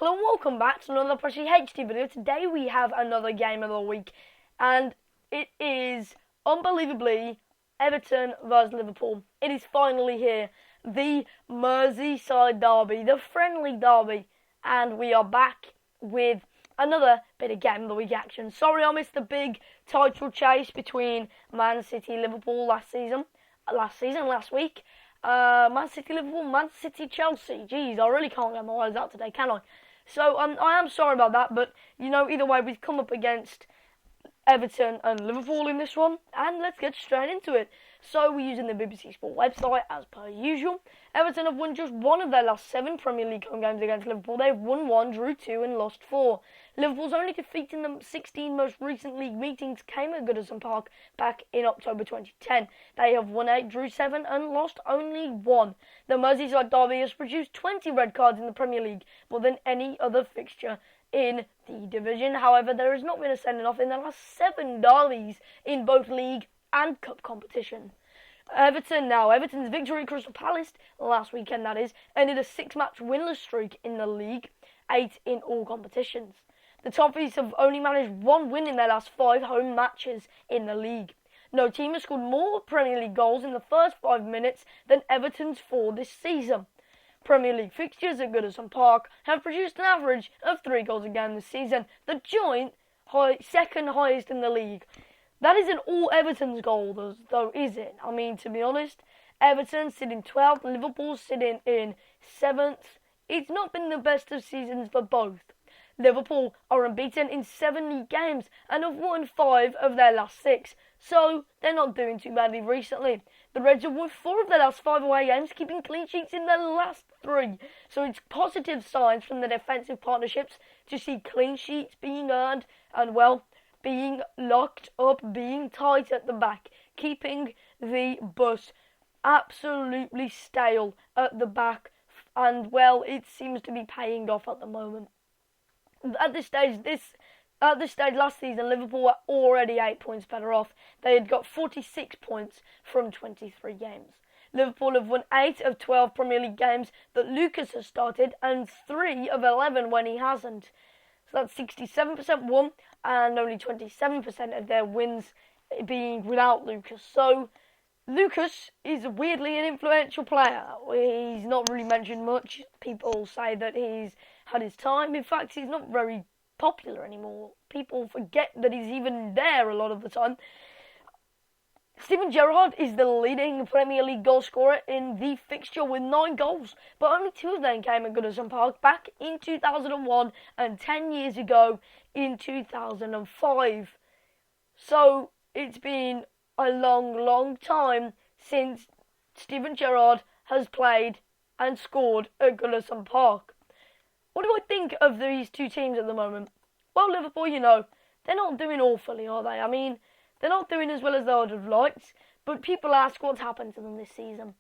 Hello and welcome back to another Pressy HD video. Today we have another game of the week, and it is unbelievably Everton vs Liverpool. It is finally here, the Merseyside Derby, the friendly derby, and we are back with another bit of game of the week action. Sorry I missed the big title chase between Man City Liverpool last week. Man City Liverpool, Man City Chelsea. Jeez, I really can't get my words out today, can I? So I am sorry about that, but either way, we've come up against Everton and Liverpool in this one, and let's get straight into it. So we're using the BBC Sport website as per usual. Everton have won just one of their last 7 Premier League home games against Liverpool. They've won 1, drew 2 and lost 4. Liverpool's only defeat in the 16 most recent league meetings came at Goodison Park back in October 2010. They have won 8, drew 7 and lost only 1. The Merseyside Derby has produced 20 red cards in the Premier League, more than any other fixture in the division. However, there has not been a sending-off in the last 7 derbies in both league and cup competition. Everton's victory at Crystal Palace last weekend, that is, ended a 6-match winless streak in the league, 8 in all competitions. The Toffees have only managed 1 win in their last 5 home matches in the league. No team has scored more Premier League goals in the first 5 minutes than Everton's 4 this season. Premier League fixtures at Goodison Park have produced an average of 3 goals a game this season, the joint second highest in the league. That isn't all Everton's goals, though, is it? I mean, to be honest, Everton sitting 12th, Liverpool sitting in 7th. It's not been the best of seasons for both. Liverpool are unbeaten in 7 league games and have won 5 of their last 6, so they're not doing too badly recently. The Reds have won 4 of their last 5 away games, keeping clean sheets in their last 3, so it's positive signs from the defensive partnerships to see clean sheets being earned and, well, being locked up, being tight at the back, keeping the bus absolutely stale at the back, and, well, it seems to be paying off at the moment. At this stage last season, Liverpool were already 8 points better off. They had got 46 points from 23 games. Liverpool have won 8 of 12 Premier League games that Lucas has started and 3 of 11 when he hasn't. So that's 67% won and only 27% of their wins being without Lucas. So Lucas is weirdly an influential player. He's not really mentioned much. People say that he's had his time. In fact, he's not very popular anymore. People forget that he's even there a lot of the time. Steven Gerrard is the leading Premier League goal scorer in the fixture with 9 goals, but only 2 of them came at Goodison Park back in 2001 and 10 years ago in 2005. So it's been a long time since Steven Gerrard has played and scored at Goodison Park. What do I think of these two teams at the moment? Well, Liverpool, they're not doing awfully, are they? I mean, they're not doing as well as they would have liked, but people ask what's happened to them this season.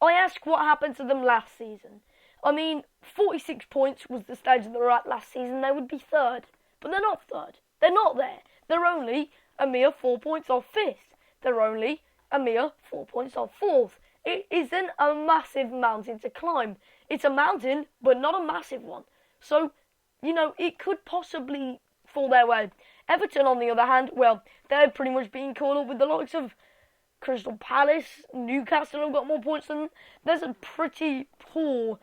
I ask what happened to them last season. I mean, 46 points was the stage that they were at last season. They would be 3rd, but they're not 3rd. They're not there. They're only a mere 4 points off 5th. They're only a mere 4 points off 4th. It isn't a massive mountain to climb. It's a mountain, but not a massive one. So, it could possibly fall their way. Everton, on the other hand, well, they're pretty much being caught up with the likes of Crystal Palace. Newcastle have got more points than them. There's a pretty poor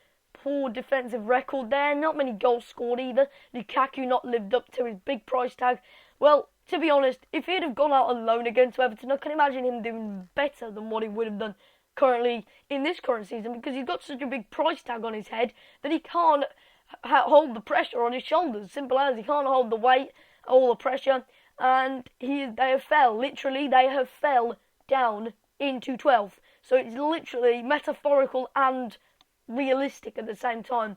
defensive record there. Not many goals scored either. Lukaku not lived up to his big price tag. Well, to be honest, if he'd have gone out alone against Everton, I can imagine him doing better than what he would have done currently in this current season, because he's got such a big price tag on his head that he can't hold the pressure on his shoulders. Simple as. He can't hold the weight, all the pressure, and they have fell down into 12th. So it's literally metaphorical and realistic at the same time.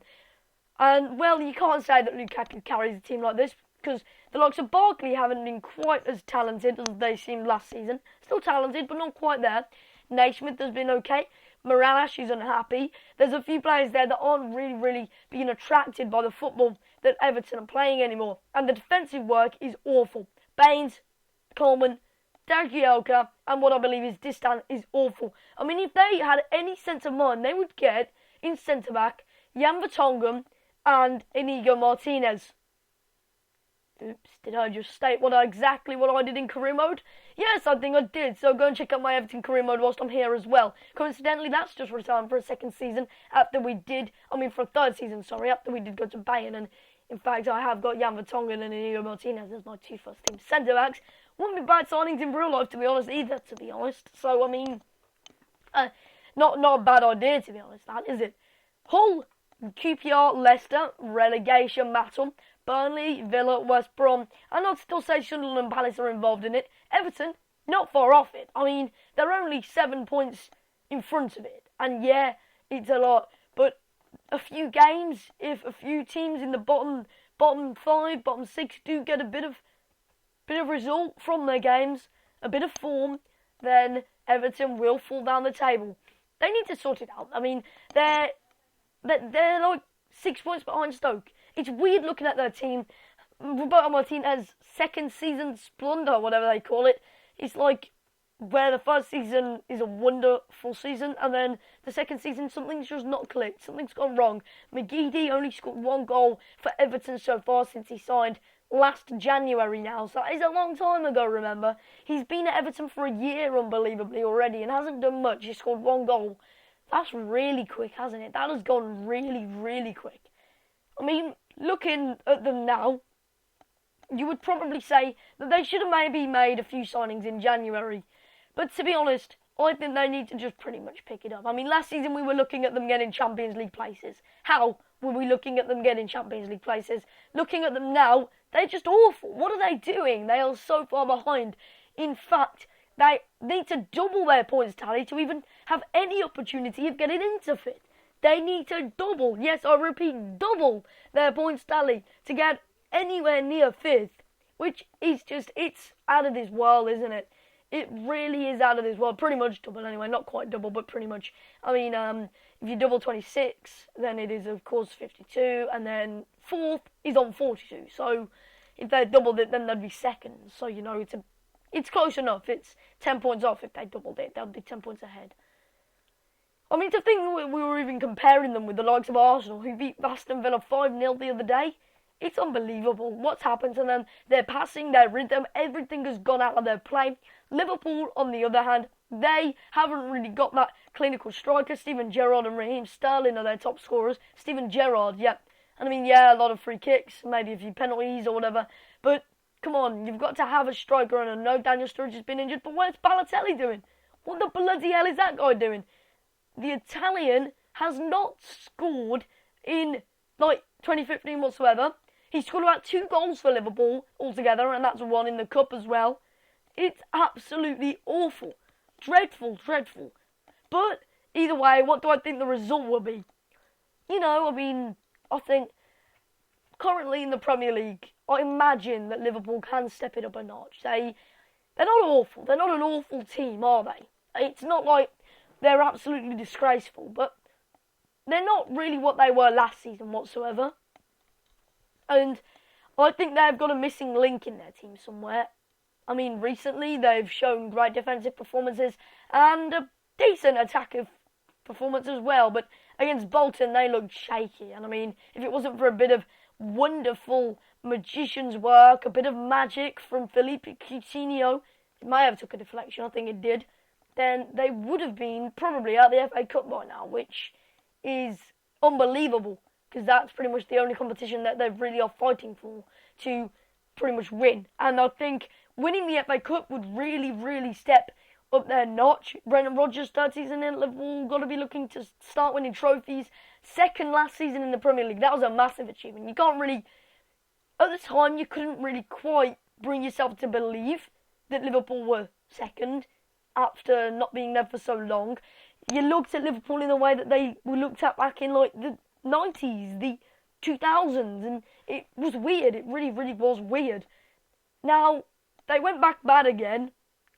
And, well, you can't say that Lukaku carries a team like this, because the likes of Barkley haven't been quite as talented as they seemed last season. Still talented, but not quite there. Naismith has been okay. Morales is unhappy. There's a few players there that aren't really being attracted by the football that Everton are playing anymore. And the defensive work is awful. Baines, Coleman, Dagielka, and what I believe is Distan is awful. I mean, if they had any sense of mind, they would get in centre-back Jan Vertonghen and Inigo Martinez. Oops, did I just state exactly what I did in career mode? Yes, I think I did, so go and check out my Everton career mode whilst I'm here as well. Coincidentally, that's just returned for a second season for a third season, after we did go to Bayern, and in fact, I have got Jan Vertonghen and Inigo Martinez as my two first team centre-backs. Wouldn't be bad signings in real life, to be honest, either, So, not a bad idea, to be honest, that is it. Hull, QPR, Leicester, relegation battle. Burnley, Villa, West Brom, and I'd still say Sunderland and Palace are involved in it. Everton, not far off it. They're only 7 points in front of it. And yeah, it's a lot. But a few games, if a few teams in the bottom 5, bottom 6 do get a bit of result from their games, a bit of form, then Everton will fall down the table. They need to sort it out. They're like 6 points behind Stoke. It's weird looking at their team. Roberto Martinez's second season splendour, whatever they call it. It's like where the first season is a wonderful season, and then the second season something's just not clicked. Something's gone wrong. McGeady only scored 1 goal for Everton so far since he signed last January now. So that is a long time ago, remember. He's been at Everton for a year, unbelievably, already, and hasn't done much. He scored 1 goal. That's really quick, hasn't it? That has gone really, really quick. Looking at them now, you would probably say that they should have maybe made a few signings in January. But to be honest, I think they need to just pretty much pick it up. Last season we were looking at them getting Champions League places. How were we looking at them getting Champions League places? Looking at them now, they're just awful. What are they doing? They are so far behind. In fact, they need to double their points tally to even have any opportunity of getting into fifth. They need to double, yes, I repeat, double their points tally to get anywhere near fifth, which is just, it's out of this world, isn't it? It really is out of this world. Pretty much double anyway, not quite double, but pretty much. If you double 26, then it is, of course, 52, and then fourth is on 42. So if they doubled it, then they'd be second. So, it's close enough. It's 10 points off. If they doubled it, they'll be 10 points ahead. To think we were even comparing them with the likes of Arsenal, who beat Aston Villa 5-0 the other day. It's unbelievable what's happened to them. Their passing, their rhythm, everything has gone out of their play. Liverpool, on the other hand, they haven't really got that clinical striker. Steven Gerrard and Raheem Sterling are their top scorers. Steven Gerrard, yeah. A lot of free kicks, maybe a few penalties or whatever. But, come on, you've got to have a striker, and I know Daniel Sturridge has been injured, but where's Balotelli doing? What the bloody hell is that guy doing? The Italian has not scored in, 2015 whatsoever. He scored about 2 goals for Liverpool altogether, and that's 1 in the Cup as well. It's absolutely awful. Dreadful. But, either way, what do I think the result will be? I think, currently in the Premier League, I imagine that Liverpool can step it up a notch. They're not awful. They're not an awful team, are they? It's not like they're absolutely disgraceful, but they're not really what they were last season whatsoever. And I think they've got a missing link in their team somewhere. Recently they've shown great defensive performances and a decent attacking performance as well, but against Bolton they looked shaky. And if it wasn't for a bit of wonderful magician's work, a bit of magic from Felipe Coutinho, it may have took a deflection, I think it did, then they would have been probably out the FA Cup by now, which is unbelievable, because that's pretty much the only competition that they really are fighting for to pretty much win. And I think winning the FA Cup would really, really step up their notch. Brendan Rodgers' third season in Liverpool, got to be looking to start winning trophies. Second last season in the Premier League, that was a massive achievement. You can't really, at the time, you couldn't really quite bring yourself to believe that Liverpool were second after not being there for so long. You looked at Liverpool in a way that they were looked at back in the 90s, the 2000s, and it was weird. It really, really was weird. Now, they went back bad again,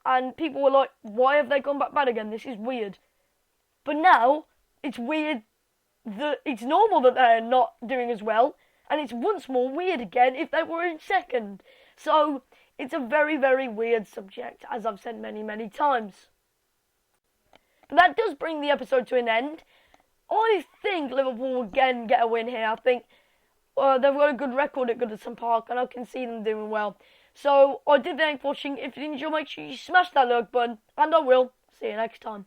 and people were like, why have they gone back bad again? This is weird. But now, it's weird that it's normal that they're not doing as well, and it's once more weird again if they were in second. So, it's a very, very weird subject, as I've said many, many times. But that does bring the episode to an end. I think Liverpool will again get a win here. I think they've got a good record at Goodison Park, and I can see them doing well. So I did thank for watching. If you did enjoy, make sure you smash that like button, and I will see you next time.